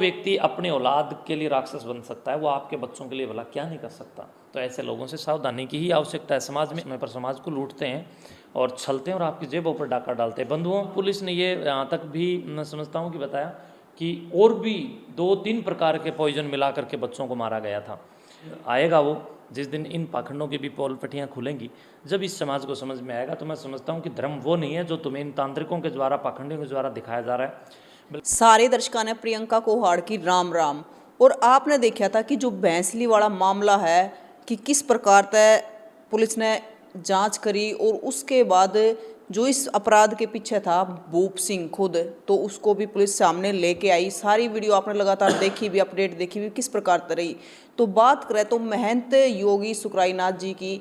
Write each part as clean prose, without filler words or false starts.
व्यक्ति अपने औलाद के लिए राक्षस बन सकता है, वो आपके बच्चों के लिए भला क्या नहीं कर सकता। तो ऐसे लोगों से सावधानी की ही आवश्यकता है। समाज में पर समाज को लूटते हैं और छलते हैं और आपकी जेबों पर डाका डालते हैं। बंधुओं, पुलिस ने ये यहाँ तक भी मैं समझता हूँ कि बताया कि और भी 2-3 प्रकार के पॉइजन मिला करके बच्चों को मारा गया था। आएगा वो जिस दिन इन पाखंडों की भी पोल पटियाँ खुलेंगी, जब इस समाज को समझ में आएगा। तो मैं समझता हूँ कि धर्म वो नहीं है जो तुम्हें इन तांत्रिकों के द्वारा, पाखंडियों के द्वारा दिखाया जा रहा है। सारे दर्शकों ने प्रियंका कोहाड़ की राम राम। और आपने देखा था कि जो भैंसली वाला मामला है कि किस प्रकार से पुलिस ने जांच करी और उसके बाद जो इस अपराध के पीछे था भूप सिंह खुद, तो उसको भी पुलिस सामने लेके आई। सारी वीडियो आपने लगातार देखी भी, अपडेट देखी भी किस प्रकार से रही। तो बात करें तो महंत योगी सुकराईनाथ जी की,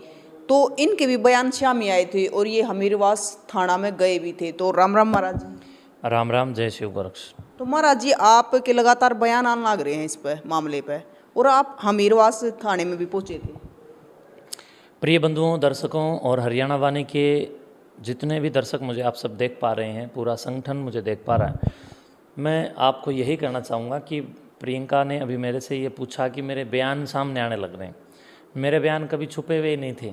तो इनके भी बयान सामने आए थे और ये हमीरवास थाना में गए भी थे। तो राम राम महाराज जी। राम राम, जय शिव गोरक्ष। तो महाराज जी, आपके लगातार बयान आने लग रहे हैं इस पर मामले पर, और आप हमीरवास थाने में भी पहुंचे थे। प्रिय बंधुओं, दर्शकों और हरियाणा वाणी के जितने भी दर्शक मुझे आप सब देख पा रहे हैं, पूरा संगठन मुझे देख पा रहा है, मैं आपको यही कहना चाहूँगा कि प्रियंका ने अभी मेरे से ये पूछा कि मेरे बयान सामने आने लग रहे हैं। मेरे बयान कभी छुपे हुए नहीं थे,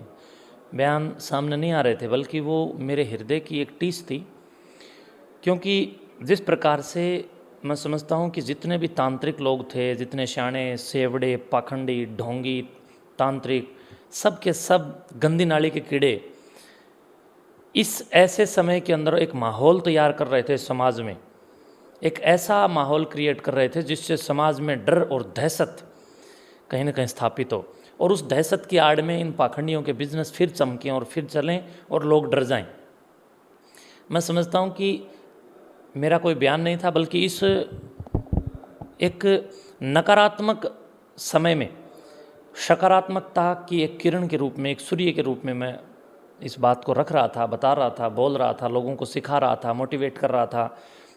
बयान सामने नहीं आ रहे थे, बल्कि वो मेरे हृदय की एक टीस थी। क्योंकि जिस प्रकार से मैं समझता हूँ कि जितने भी तांत्रिक लोग थे, जितने शाणे, सेवड़े, पाखंडी, ढोंगी, तांत्रिक, सब के सब गंदी नाली के कीड़े इस ऐसे समय के अंदर एक माहौल तैयार कर रहे थे समाज में, एक ऐसा माहौल क्रिएट कर रहे थे जिससे समाज में डर और दहशत कहीं ना कहीं स्थापित हो, और उस दहशत की आड़ में इन पाखंडियों के बिजनेस फिर चमकें और फिर चलें और लोग डर जाएं। मैं समझता हूँ कि मेरा कोई बयान नहीं था, बल्कि इस एक नकारात्मक समय में सकारात्मकता की एक किरण के रूप में, एक सूर्य के रूप में मैं इस बात को रख रहा था, बता रहा था, बोल रहा था, लोगों को सिखा रहा था, मोटिवेट कर रहा था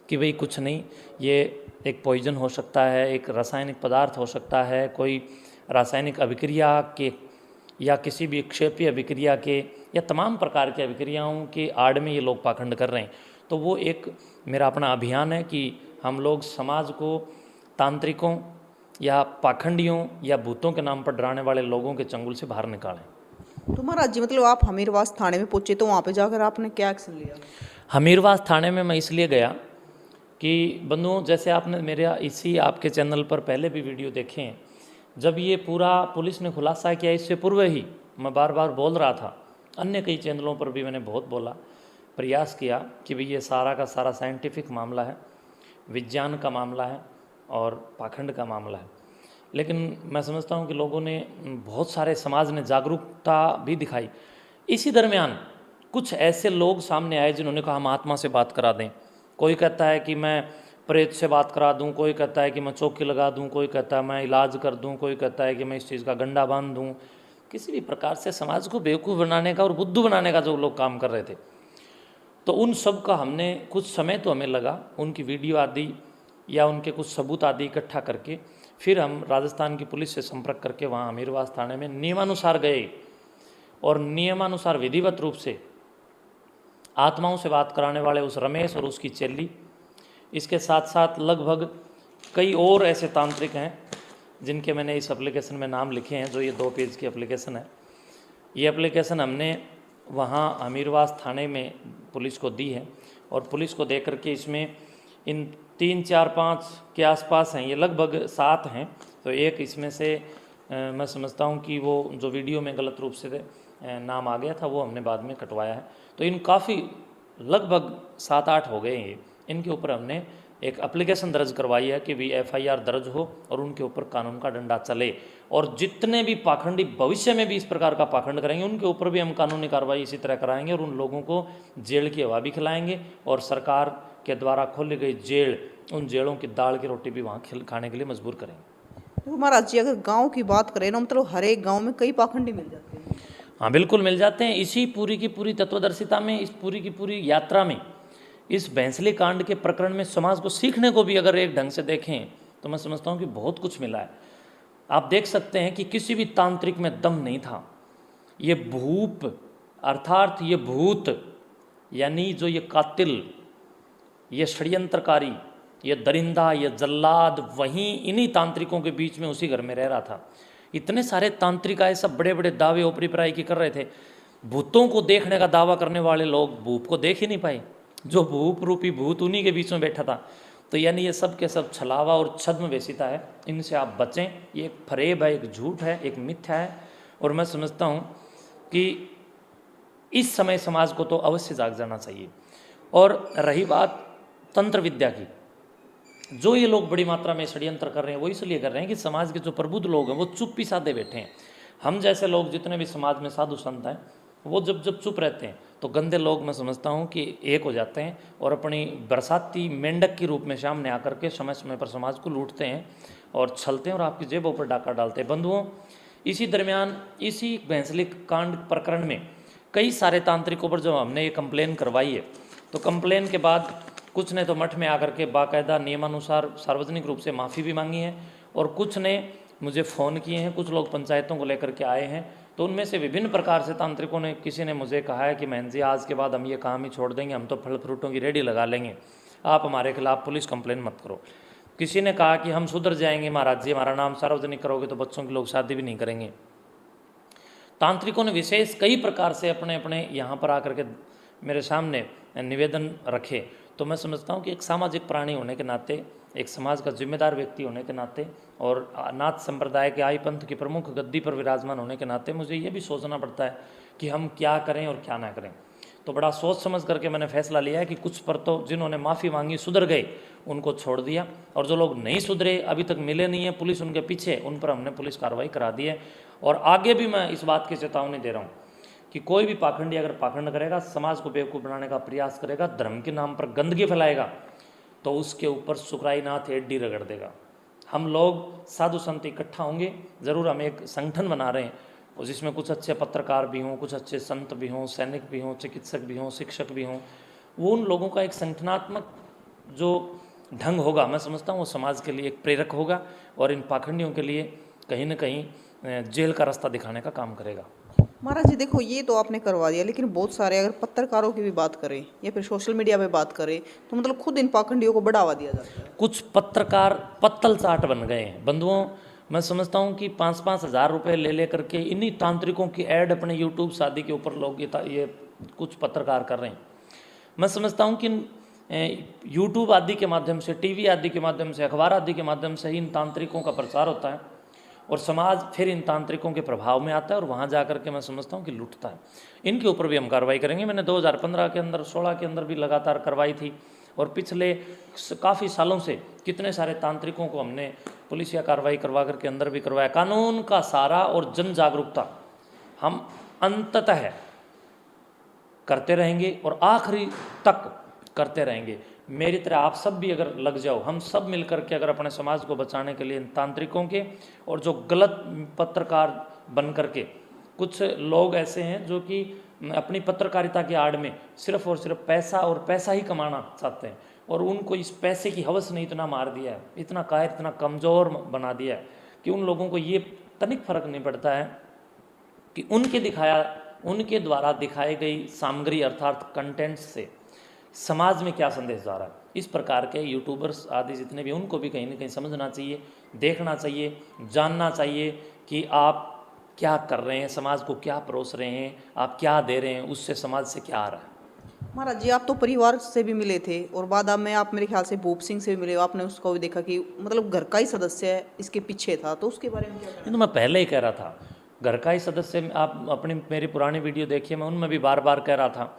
कि भाई कुछ नहीं, ये एक पॉइजन हो सकता है, एक रासायनिक पदार्थ हो सकता है, कोई रासायनिक अभिक्रिया के या किसी भी क्षेपीय अभिक्रिया के या तमाम प्रकार की अभिक्रियाओं के आड़ में ये लोग पाखंड कर रहे हैं। तो वो एक मेरा अपना अभियान है कि हम लोग समाज को तांत्रिकों या पाखंडियों या भूतों के नाम पर डराने वाले लोगों के चंगुल से बाहर निकालें। तो महाराज जी, मतलब आप हमीरवास थाने में पहुंचे, तो वहाँ पे जाकर आपने क्या एक्शन लिया? हमीरवास थाने में मैं इसलिए गया कि बंधुओं, जैसे आपने मेरे इसी आपके चैनल पर पहले भी वीडियो देखे हैं, जब ये पूरा पुलिस ने खुलासा किया, इससे पूर्व ही मैं बार बार बोल रहा था, अन्य कई चैनलों पर भी मैंने बहुत बोला, प्रयास किया कि भाई ये सारा का सारा साइंटिफिक मामला है, विज्ञान का मामला है और पाखंड का मामला है। लेकिन मैं समझता हूँ कि लोगों ने, बहुत सारे समाज ने जागरूकता भी दिखाई। इसी दरमियान कुछ ऐसे लोग सामने आए जिन्होंने कहा हम आत्मा से बात करा दें। कोई कहता है कि मैं प्रेत से बात करा दूं, कोई कहता है कि मैं चौकी लगा दूं, कोई कहता है मैं इलाज कर दूं, कोई कहता है कि मैं इस चीज़ का गंडा बांध दूं। किसी भी प्रकार से समाज को बेवकूफ़ बनाने का और बुद्धू बनाने का जो लोग काम कर रहे थे, तो उन सब का हमने कुछ समय तो हमें लगा, उनकी वीडियो आदि या उनके कुछ सबूत आदि इकट्ठा करके फिर हम राजस्थान की पुलिस से संपर्क करके वहाँ हमीरवास थाने में नियमानुसार गए और नियमानुसार विधिवत रूप से आत्माओं से बात कराने वाले उस रमेश और उसकी चेली, इसके साथ साथ लगभग कई और ऐसे तांत्रिक हैं जिनके मैंने इस एप्लीकेशन में नाम लिखे हैं, जो ये 2 पेज की एप्लीकेशन है। ये एप्लीकेशन हमने वहाँ हमीरवास थाने में पुलिस को दी है और पुलिस को दे करके इसमें इन 3, 4, 5 के आसपास हैं, ये लगभग 7 हैं। तो एक इसमें से मैं समझता हूँ कि वो जो वीडियो में गलत रूप से नाम आ गया था वो हमने बाद में कटवाया है। तो इन काफ़ी लगभग 7-8 हो गए ये, इनके ऊपर हमने एक एप्लीकेशन दर्ज करवाई है कि भी FIR दर्ज हो और उनके ऊपर कानून का डंडा चले, और जितने भी पाखंडी भविष्य में भी इस प्रकार का पाखंड करेंगे उनके ऊपर भी हम कानूनी कार्रवाई इसी तरह कराएंगे और उन लोगों को जेल की हवा भी खिलाएंगे और सरकार के द्वारा खोली गई जेल, उन जेलों की दाल की रोटी भी वहाँ खाने के लिए मजबूर करेंगे। तो महाराज जी, अगर गांव की बात करें ना, मतलब हर एक गांव में कई पाखंडी मिल जाते हैं। हाँ, बिल्कुल मिल जाते हैं। इसी पूरी की पूरी तत्वदर्शिता में, इस पूरी की पूरी यात्रा में, इस भैंसली कांड के प्रकरण में समाज को सीखने को भी अगर एक ढंग से देखें तो मैं समझता हूँ कि बहुत कुछ मिला है। आप देख सकते हैं कि किसी भी तांत्रिक में दम नहीं था। ये भूप अर्थात ये भूत, यानी जो ये कातिल, ये षड्यंत्रकारी, ये दरिंदा, ये जल्लाद वहीं इन्हीं तांत्रिकों के बीच में उसी घर में रह रहा था। इतने सारे तांत्रिक आए, सब बड़े बड़े दावे ओपरी पराई की कर रहे थे। भूतों को देखने का दावा करने वाले लोग भूप को देख ही नहीं पाए, जो भूप रूपी भूत उन्हीं के बीच में बैठा था। तो यानी ये सब के सब छलावा और छद्म वेशिता है, इनसे आप बचें। ये एक फरेब है, एक झूठ है, एक मिथ्या है। और मैं समझता हूँ कि इस समय समाज को तो अवश्य जाग जाना चाहिए। और रही बात तंत्र विद्या की, जो ये लोग बड़ी मात्रा में षड्यंत्र कर रहे हैं वो इसलिए कर रहे हैं कि समाज के जो प्रबुद्ध लोग हैं वो चुप्पी साधे बैठे हैं। हम जैसे लोग जितने भी समाज में साधु संत हैं वो जब चुप रहते हैं तो गंदे लोग, मैं समझता हूँ कि एक हो जाते हैं और अपनी बरसाती मेंढक के रूप में सामने आकर के समय समय पर समाज को लूटते हैं और छलते हैं और आपकी जेबों पर डाका डालते हैं। बंधुओं, इसी दरमियान इसी भैंसली कांड प्रकरण में कई सारे तांत्रिकों पर जब हमने ये कंप्लेन करवाई है तो कंप्लेन के बाद कुछ ने तो मठ में आकर के बाकायदा नियमानुसार सार्वजनिक रूप से माफ़ी भी मांगी है और कुछ ने मुझे फ़ोन किए हैं, कुछ लोग पंचायतों को लेकर के आए हैं। तो उनमें से विभिन्न प्रकार से तांत्रिकों ने, किसी ने मुझे कहा है कि महन जी आज के बाद हम ये काम ही छोड़ देंगे, हम तो फल फ्रूटों की रेडी लगा लेंगे, आप हमारे खिलाफ पुलिस कंप्लेन मत करो। किसी ने कहा कि हम सुधर जाएंगे महाराज जी, हमारा नाम सार्वजनिक करोगे तो बच्चों के लोग शादी भी नहीं करेंगे। तांत्रिकों ने विशेष कई प्रकार से अपने अपने यहाँ पर आकर के मेरे सामने निवेदन रखे। तो मैं समझता हूँ कि एक सामाजिक प्राणी होने के नाते, एक समाज का जिम्मेदार व्यक्ति होने के नाते और नाथ संप्रदाय के आई पंथ की प्रमुख गद्दी पर विराजमान होने के नाते मुझे ये भी सोचना पड़ता है कि हम क्या करें और क्या ना करें। तो बड़ा सोच समझ करके मैंने फैसला लिया है कि कुछ पर तो जिन्होंने माफ़ी मांगी सुधर गए उनको छोड़ दिया, और जो लोग नहीं सुधरे अभी तक मिले नहीं है, पुलिस उनके पीछे, उन पर हमने पुलिस कार्रवाई करा दी है। और आगे भी मैं इस बात की चेतावनी दे रहा हूँ कि कोई भी पाखंडी अगर पाखंड करेगा, समाज को बेवकूफ़ बनाने का प्रयास करेगा, धर्म के नाम पर गंदगी फैलाएगा, तो उसके ऊपर सुकराईनाथ एड्डी रगड़ देगा। हम लोग साधु संत इकट्ठा होंगे, ज़रूर हम एक संगठन बना रहे हैं और जिसमें कुछ अच्छे पत्रकार भी हों, कुछ अच्छे संत भी हों, सैनिक भी हों, चिकित्सक भी हों, शिक्षक भी हों। वो उन लोगों का एक संगठनात्मक जो ढंग होगा, मैं समझता हूँ वो समाज के लिए एक प्रेरक होगा और इन पाखंडियों के लिए कहीं ना कहीं जेल का रास्ता दिखाने का काम करेगा। महाराज जी देखो, ये तो आपने करवा दिया, लेकिन बहुत सारे अगर पत्रकारों की भी बात करें या फिर सोशल मीडिया पे बात करें तो मतलब खुद इन पाखंडियों को बढ़ावा दिया जाता है। कुछ पत्रकार पत्तल चाट बन गए हैं। बंधुओं, मैं समझता हूँ कि 5-5 हज़ार रुपये ले करके इन्हीं तांत्रिकों की ऐड अपने यूट्यूब शादी के ऊपर लोग ये कुछ पत्रकार कर रहे हैं। मैं समझता हूँ कि यूट्यूब आदि के माध्यम से, टीवी आदि के माध्यम से, अखबार आदि के माध्यम से इन तांत्रिकों का प्रचार होता है और समाज फिर इन तांत्रिकों के प्रभाव में आता है और वहाँ जा कर के मैं समझता हूँ कि लुटता है। इनके ऊपर भी हम कार्रवाई करेंगे। मैंने 2015 के अंदर, 16 के अंदर भी लगातार करवाई थी और पिछले काफ़ी सालों से कितने सारे तांत्रिकों को हमने पुलिसिया कार्रवाई करवा करके अंदर भी करवाया। कानून का सारा और जन जागरूकता हम अंततः करते रहेंगे और आखिरी तक करते रहेंगे। मेरी तरह आप सब भी अगर लग जाओ, हम सब मिलकर के अगर अपने समाज को बचाने के लिए इन तांत्रिकों के और जो गलत पत्रकार बन करके, कुछ लोग ऐसे हैं जो कि अपनी पत्रकारिता की आड़ में सिर्फ और सिर्फ पैसा और पैसा ही कमाना चाहते हैं और उनको इस पैसे की हवस ने इतना मार दिया है, इतना कायर, इतना कमज़ोर बना दिया है कि उन लोगों को ये तनिक फर्क नहीं पड़ता है कि उनके द्वारा दिखाई गई सामग्री अर्थात कंटेंट्स से समाज में क्या संदेश जा रहा है। इस प्रकार के यूट्यूबर्स आदि जितने भी, उनको भी कहीं ना कहीं समझना चाहिए, देखना चाहिए, जानना चाहिए कि आप क्या कर रहे हैं, समाज को क्या परोस रहे हैं, आप क्या दे रहे हैं, उससे समाज से क्या आ रहा है। महाराज जी आप तो परिवार से भी मिले थे और बाद में आप मेरे ख्याल से भूप सिंह से भी मिले, आपने उसको भी देखा कि मतलब घर का ही सदस्य है इसके पीछे था, तो उसके बारे में क्या कहना? तो मैं पहले ही कह रहा था, घर का ही सदस्य। आप अपनी मेरी पुरानी वीडियो देखिए, मैं उनमें भी बार बार कह रहा था।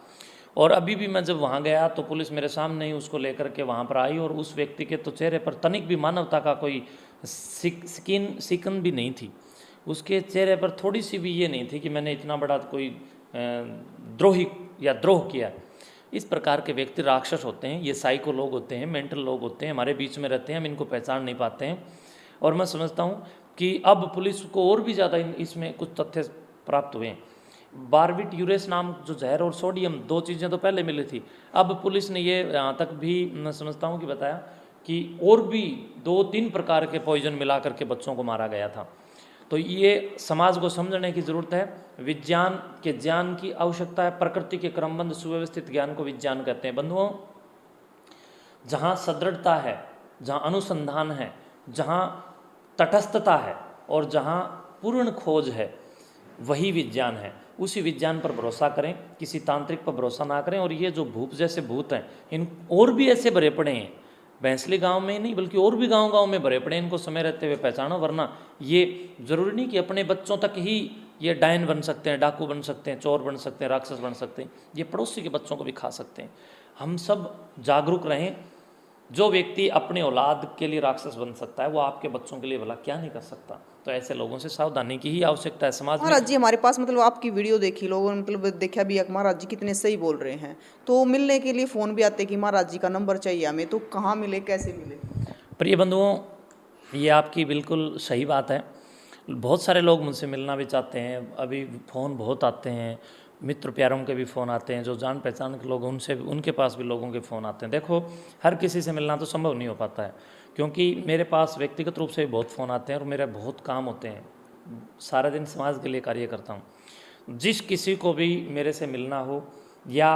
और अभी भी मैं जब वहाँ गया तो पुलिस मेरे सामने ही उसको लेकर के वहाँ पर आई और उस व्यक्ति के तो चेहरे पर तनिक भी मानवता का कोई सिकन भी नहीं थी। उसके चेहरे पर थोड़ी सी भी ये नहीं थी कि मैंने इतना बड़ा कोई द्रोही या द्रोह किया। इस प्रकार के व्यक्ति राक्षस होते हैं, ये साइको लोग होते हैं, मेंटल लोग होते हैं, हमारे बीच में रहते हैं, हम इनको पहचान नहीं पाते हैं। और मैं समझता हूँ कि अब पुलिस को और भी ज़्यादा इसमें कुछ तथ्य प्राप्त हुए हैं। बारबिट यूरेस नाम जो जहर और सोडियम, 2 चीज़ें तो पहले मिली थी, अब पुलिस ने ये यहाँ तक भी मैं समझता हूँ कि बताया कि और भी 2-3 प्रकार के पॉइजन मिला करके बच्चों को मारा गया था। तो ये समाज को समझने की ज़रूरत है। विज्ञान के ज्ञान की आवश्यकता है। प्रकृति के क्रमबद्ध सुव्यवस्थित ज्ञान को विज्ञान कहते हैं। बंधुओं, जहाँ सदृढ़ता है जहाँ अनुसंधान है, जहाँ तटस्थता है और जहाँ पूर्ण खोज है, वही विज्ञान है। उसी विज्ञान पर भरोसा करें, किसी तांत्रिक पर भरोसा ना करें। और ये जो भूत जैसे भूत हैं, इन और भी ऐसे भरे पड़े हैं, बैंसली गांव में नहीं बल्कि और भी गांव में भरे पड़े हैं। इनको समय रहते हुए पहचानो, वरना ये जरूरी नहीं कि अपने बच्चों तक ही ये डायन बन सकते हैं, डाकू बन सकते हैं, चोर बन सकते हैं, राक्षस बन सकते हैं। ये पड़ोसी के बच्चों को भी खा सकते हैं। हम सब जागरूक रहें। जो व्यक्ति अपनी औलाद के लिए राक्षस बन सकता है, वो आपके बच्चों के लिए भला क्या नहीं कर सकता। तो ऐसे लोगों से सावधानी की ही आवश्यकता है समाज में। महाराज जी हमारे पास मतलब आपकी वीडियो देखी, लोगों ने मतलब देखा भी महाराज जी कितने सही बोल रहे हैं, तो मिलने के लिए फ़ोन भी आते कि महाराज जी का नंबर चाहिए हमें, तो कहाँ मिले, कैसे मिले? प्रिय बंधुओं, ये आपकी बिल्कुल सही बात है। बहुत सारे लोग मुझसे मिलना भी चाहते हैं। अभी फ़ोन बहुत आते हैं, मित्र प्यारों के भी फ़ोन आते हैं, जो जान पहचान के लोग उनसे उनके पास भी लोगों के फ़ोन आते हैं। देखो, हर किसी से मिलना तो संभव नहीं हो पाता है, क्योंकि मेरे पास व्यक्तिगत रूप से भी बहुत फ़ोन आते हैं और मेरे बहुत काम होते हैं। सारा दिन समाज के लिए कार्य करता हूँ। जिस किसी को भी मेरे से मिलना हो या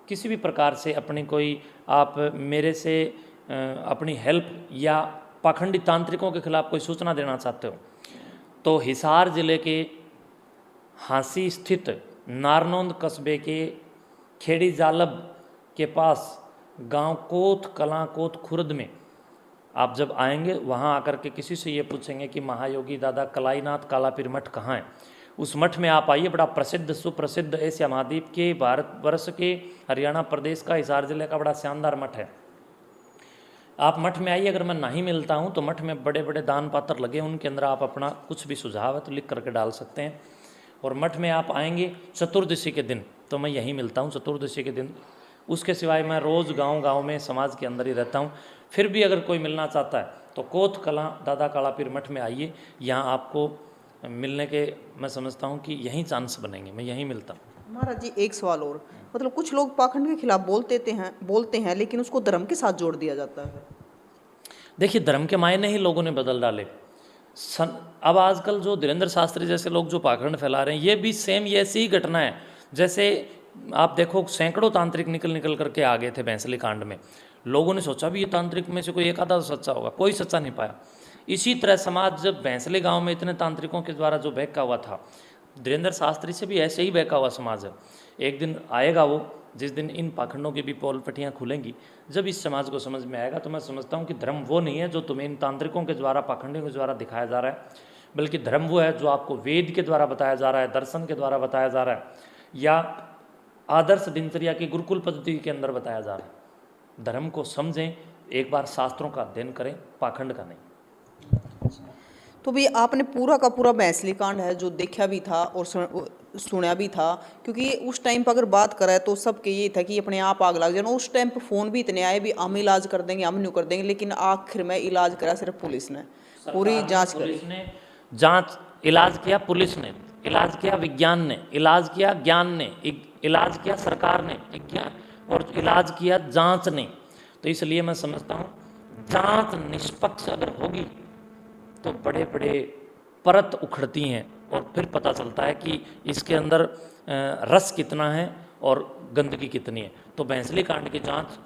किसी भी प्रकार से अपनी कोई आप मेरे से अपनी हेल्प या पाखंडी तांत्रिकों के खिलाफ कोई सूचना देना चाहते हो, तो हिसार जिले के हांसी स्थित नारनौंद कस्बे के खेड़ी जालब के पास गांव कोत कलां कोत खुर्द में आप जब आएंगे, वहां आकर के किसी से ये पूछेंगे कि महायोगी दादा कलाईनाथ कालापीर मठ कहाँ है। उस मठ में आप आइए। बड़ा प्रसिद्ध सुप्रसिद्ध एशिया महाद्वीप के, भारतवर्ष के, हरियाणा प्रदेश का, हिसार जिले का बड़ा शानदार मठ है। आप मठ में आइए। अगर मैं नहीं मिलता हूँ तो मठ में बड़े बड़े दान पात्र लगे, उनके अंदर आप अपना कुछ भी सुझाव है तो लिख करके डाल सकते हैं। और मठ में आप आएंगे चतुर्दशी के दिन, तो मैं यहीं मिलता हूँ चतुर्दशी के दिन। उसके सिवाय मैं रोज़ गांव में समाज के अंदर ही रहता हूँ। फिर भी अगर कोई मिलना चाहता है तो कोत कलां दादा कालापीर मठ में आइए। यहाँ आपको मिलने के मैं समझता हूँ कि यहीं चांस बनेंगे, मैं यहीं मिलता हूँ। महाराज जी एक सवाल और, मतलब कुछ लोग पाखंड के खिलाफ बोलते हैं लेकिन उसको धर्म के साथ जोड़ दिया जाता है। देखिए, धर्म के मायने ही लोगों ने बदल डाले। अब आजकल जो धीरेन्द्र शास्त्री जैसे लोग जो पाखंड फैला रहे हैं, ये भी सेम ये ऐसी ही घटना है। जैसे आप देखो, सैकड़ों तांत्रिक निकल करके आ गए थे बैंसली कांड में। लोगों ने सोचा भी ये तांत्रिक में से कोई एक आधा सच्चा होगा, कोई सच्चा नहीं पाया। इसी तरह समाज जब बैंसली गांव में इतने तांत्रिकों के द्वारा जो बहका हुआ था, धीरेन्द्र शास्त्री से भी ऐसे ही बहका हुआ समाज है। एक दिन आएगा वो, जिस दिन इन पाखंडों की भी पोल पटियाँ खुलेंगी। जब इस समाज को समझ में आएगा तो मैं समझता हूँ कि धर्म वो नहीं है जो तुम्हें इन तांत्रिकों के द्वारा, पाखंडियों के द्वारा दिखाया जा रहा है, बल्कि धर्म वो है जो आपको वेद के द्वारा बताया जा रहा है, दर्शन के द्वारा बताया जा रहा है, या आदर्श दिनचर्या की गुरुकुल पद्धति के अंदर बताया जा रहा है। धर्म को समझें, एक बार शास्त्रों का अध्ययन करें, पाखंड का नहीं। तो भी आपने पूरा का पूरा बैंसली कांड है जो देखा भी था और सुना भी था, क्योंकि उस टाइम पर अगर बात करें तो सबके ये था कि अपने आप आग लग जाए। उस टाइम पर फ़ोन भी इतने आए भी हम इलाज कर देंगे, हम न्यू कर देंगे, लेकिन आखिर में इलाज करा सिर्फ पुलिस ने, पूरी जांच करी। पुलिस ने जांच, इलाज किया पुलिस ने, इलाज किया विज्ञान ने, इलाज किया ज्ञान ने, इलाज किया सरकार ने, विज्ञान, और इलाज किया जांच ने। तो इसलिए मैं समझता हूँ जांच निष्पक्ष अगर होगी तो बड़े बड़े परत उखड़ती हैं और फिर पता चलता है कि इसके अंदर रस कितना है और गंदगी कितनी है। तो बैंसली कांड की जांच,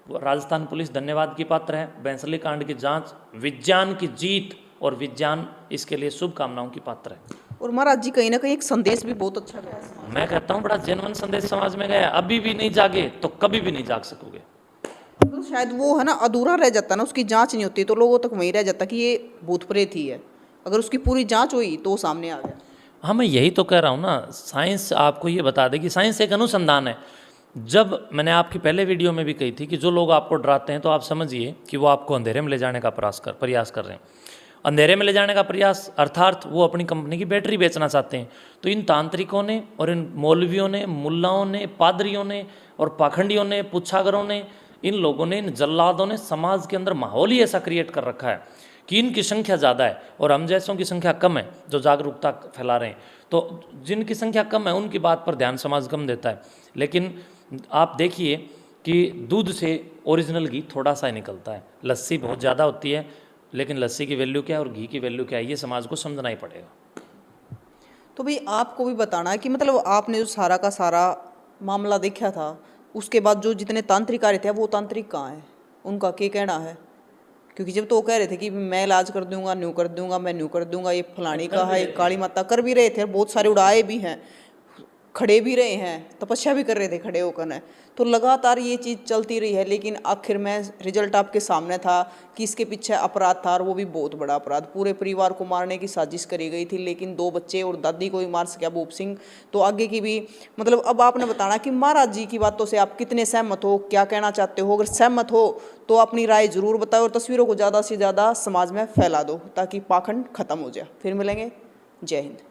राजस्थान पुलिस धन्यवाद की पात्र है। बैंसली कांड की जांच विज्ञान की जीत, और विज्ञान इसके लिए शुभकामनाओं की पात्र है। और महाराज जी कहीं ना कहीं एक संदेश भी बहुत अच्छा गया है। मैं कहता हूँ बड़ा जेन्युइन संदेश समाज में गया। अभी भी नहीं जागे तो कभी भी नहीं जाग सकोगे। तो शायद वो है ना अधूरा रह जाता ना, उसकी जांच नहीं होती तो लोगों तक वहीं रह जाता कि ये भूत प्रेत ही है। अगर उसकी पूरी जांच हुई तो सामने आ गया। हाँ, मैं यही तो कह रहा हूँ ना, साइंस आपको ये बता देगी, साइंस एक अनुसंधान है। जब मैंने आपकी पहले वीडियो में भी कही थी कि जो लोग आपको डराते हैं तो आप समझिए कि वो आपको अंधेरे में ले जाने का प्रयास कर रहे हैं। अंधेरे में ले जाने का प्रयास अर्थात वो अपनी कंपनी की बैटरी बेचना चाहते हैं। तो इन तांत्रिकों ने और इन मौलवियों ने, मुल्लाओं ने, पादरियों ने और पाखंडियों ने, पुच्छागरों ने, इन लोगों ने, इन जल्लादों ने समाज के अंदर माहौल ही ऐसा क्रिएट कर रखा है कि इनकी संख्या ज़्यादा है और हम जैसों की संख्या कम है जो जागरूकता फैला रहे हैं। तो जिनकी संख्या कम है उनकी बात पर ध्यान समाज कम देता है। लेकिन आप देखिए कि दूध से ओरिजिनल घी थोड़ा सा ही निकलता है, लस्सी बहुत ज़्यादा होती है, लेकिन लस्सी की वैल्यू क्या है और घी की वैल्यू क्या है, ये समाज को समझना ही पड़ेगा। तो भाई आपको भी बताना है कि मतलब आपने जो सारा का सारा मामला देखा था, उसके बाद जो जितने तांत्रिक आ रहे थे वो तांत्रिक कहाँ हैं? उनका क्या कहना है? क्योंकि जब तो वो कह रहे थे कि मैं इलाज कर दूंगा, न्यू कर दूंगा, मैं न्यू कर दूंगा, ये फलानी का है, ये काली माता, कर भी रहे थे, बहुत सारे उड़ाए भी हैं, खड़े भी रहे हैं, तपस्या भी कर रहे थे खड़े होकर ने। तो लगातार ये चीज़ चलती रही है, लेकिन आखिर में रिजल्ट आपके सामने था कि इसके पीछे अपराध था, और वो भी बहुत बड़ा अपराध। पूरे परिवार को मारने की साजिश करी गई थी, लेकिन 2 बच्चे और दादी को भी मार सका भूप सिंह। तो आगे की भी मतलब अब आपने बताना कि महाराज जी की बातों से आप कितने सहमत हो, क्या कहना चाहते हो। अगर सहमत हो तो अपनी राय जरूर बताओ, और तस्वीरों को ज़्यादा से ज़्यादा समाज में फैला दो ताकि पाखंड खत्म हो जाए। फिर मिलेंगे। जय हिंद।